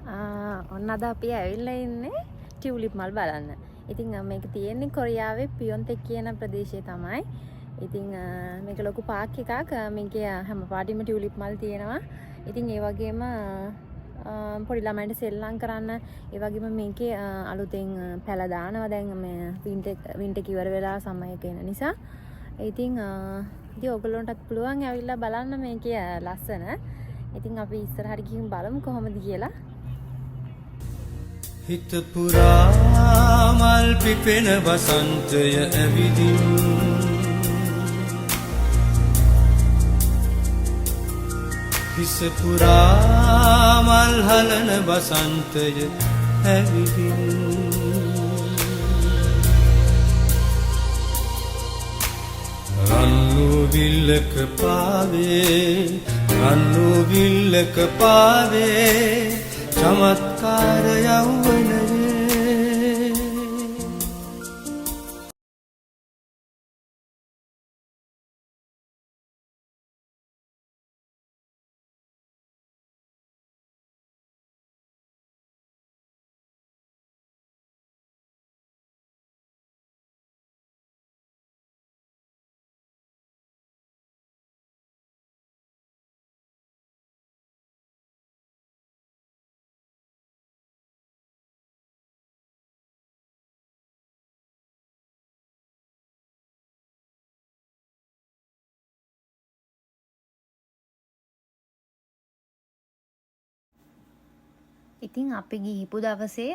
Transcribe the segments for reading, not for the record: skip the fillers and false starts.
ඔන්න අද අපි ඇවිල්ලා ඉන්නේ ටියුලිප් මල් බලන්න. ඉතින් මේක තියෙන්නේ කොරියාවේ පියොන්තෙක් කියන ප්‍රදේශයේ තමයි. ඉතින් මේක ලොකු පාක් එකක්. මේකේ හැම පාටින්ම ටියුලිප් මල් තියෙනවා. ඉතින් ඒ වගේම පොඩි ළමයින්ට සෙල්ලම් කරන්න ඒ වගේම මේකේ අලුතෙන් පැල දානවා දැන් මේ වින්ටර් ඉවර වෙලා සමයක එන නිසා. ඉතින් ඔයගොල්ලන්ටත් පුළුවන් ඇවිල්ලා බලන්න මේකේ ලස්සන. ඉතින් අපි ඉස්සරහට ගිහින් බලමු කොහොමද කියලා. හිත පුරා මල් පිපෙන වසන්තය ඇවිදින් හිස පුරා මල් හලන වසන්තය ඇවිදින් රන්නු විල්ලක පාවේ චමත්කාර යෞවනයේ ඉතින් අපි ගිහිපු දවසේ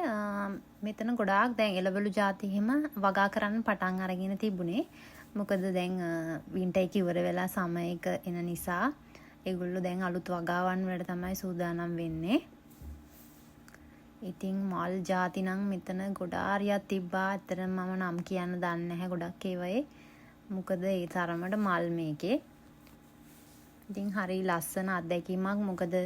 මෙතන ගොඩාක් දැන් එළවලු ಜಾති හිම වගා කරන්න පටන් අරගෙන තිබුණේ. මොකද දැන් වින්ටර් එක ඉවර වෙලා සමයක එන නිසා ඒගොල්ලෝ දැන් අලුත් වගාවන් වලට තමයි සූදානම් වෙන්නේ. ඉතින් මල් ಜಾති නම් මෙතන ගොඩාරියක් තිබ්බා. ඇත්තටම මම නම් කියන්න දන්නේ නැහැ ගොඩක් ඒවායේ. මොකද ඒ තරමට මල් මේකේ. ඉතින් හරි ලස්සන අත්දැකීමක්. මොකද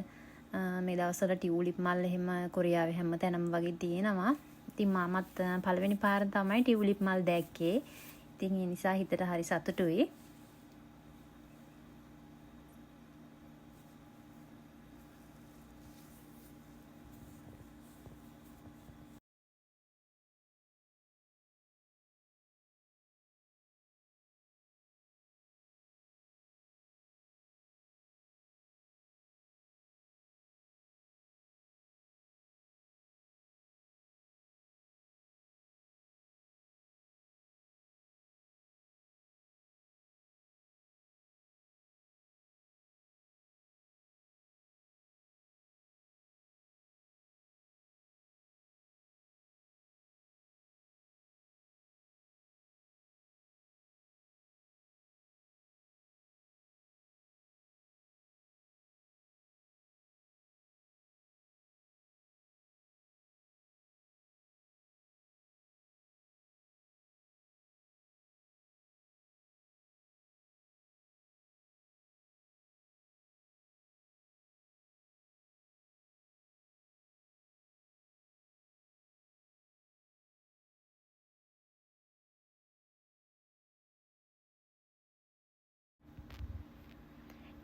මේ දවස්වල ටියුලිප් මල් එහෙම කොරියාවේ හැම තැනම වගේ තියෙනවා. ඉතින් මමත් පළවෙනි පාර තමයි ටියුලිප් මල් දැක්කේ. ඉතින් ඒ නිසා හිතට හරි සතුටුයි.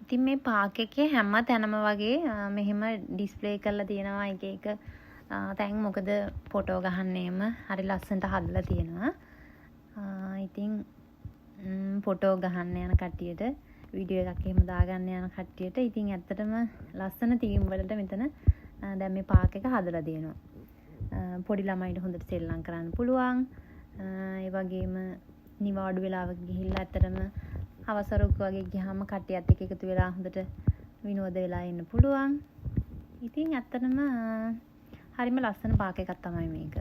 ඉතින් මේ පාක් එකේ හැම තැනම වගේ මෙහෙම ඩිස්ප්ලේ කරලා තියෙනවා එක එක තැන්. මොකද ෆොටෝ ගහන්නේම හරි ලස්සනට හදලා තියෙනවා. ඉතින් ෆොටෝ ගහන්න යන කට්ටියට වීඩියෝ එකක් එහෙම දාගන්න යන කට්ටියට ඉතින් ඇත්තටම ලස්සන තීම් වලට මෙතන දැන් මේ පාක් එක හදලා තියෙනවා. පොඩි ළමයින්ට හොඳට සෙල්ලම් කරන්න පුළුවන්. ඒ වගේම නිවාඩු වෙලාවක ගිහිල්ලා ඇත්තටම අවසරක් වගේ ගියාම කට්ටියත් එක්ක එකතු වෙලා හොඳට විනෝද වෙලා ඉන්න පුළුවන්. ඉතින් ඇත්තටම හරිම ලස්සන පාක් එකක් තමයි මේක.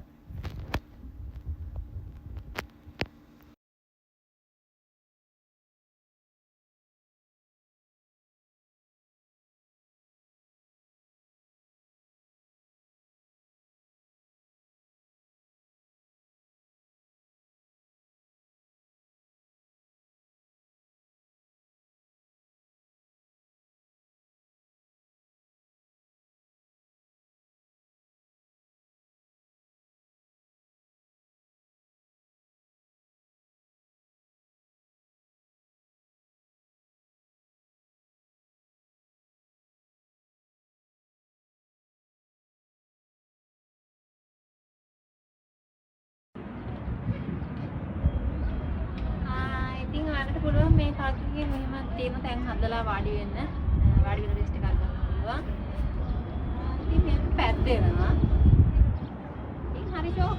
ඔයාලට පුළුවන් මේ කාගේ මෙහෙම තියෙන තැන් හදලා වාඩි වෙන්න. වාඩි වෙලා රෙස්ට් එකක් ගන්න පුළුවන්. ඉතින් මේක පැද්දෙනවා. ඉතින් හරි ෂෝක්.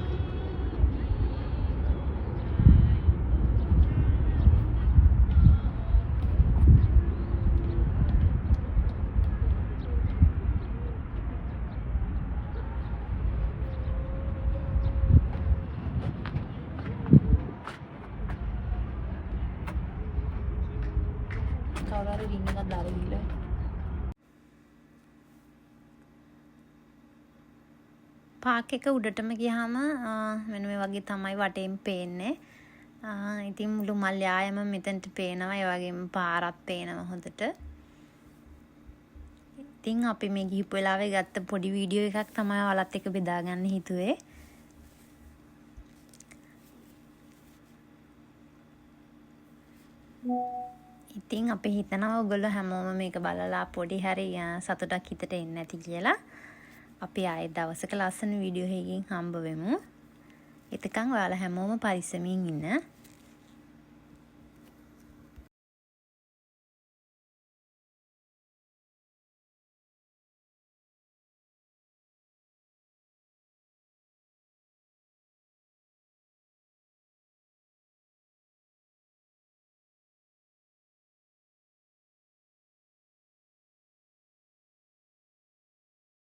කවුරු හරි රින් එකක් දාලා ගිහලා පාක් එක උඩටම ගියාම මෙන්න මේ වගේ තමයි වටේම පේන්නේ. ඉතින් මුළු මල් යායම මෙතනට පේනවා. ඒ වගේම පාරක් පේනවා හොඳට. ඉතින් අපි මේ ගිහපු වෙලාවේ ගත්ත පොඩි වීඩියෝ එකක් තමයි ඔයාලත් එක්ක බෙදා ගන්න හිතුවේ. ඉතින් අපි හිතනවා ඔයගොල්ලෝ හැමෝම මේක බලලා පොඩි හරි සතුටක් හිතට එන්න ඇති කියලා. අපි ආයෙත් දවසක ලස්සන වීඩියෝ එකකින් හම්බ වෙමු. එතකන් ඔයාලා හැමෝම පරිස්සමින් ඉන්න.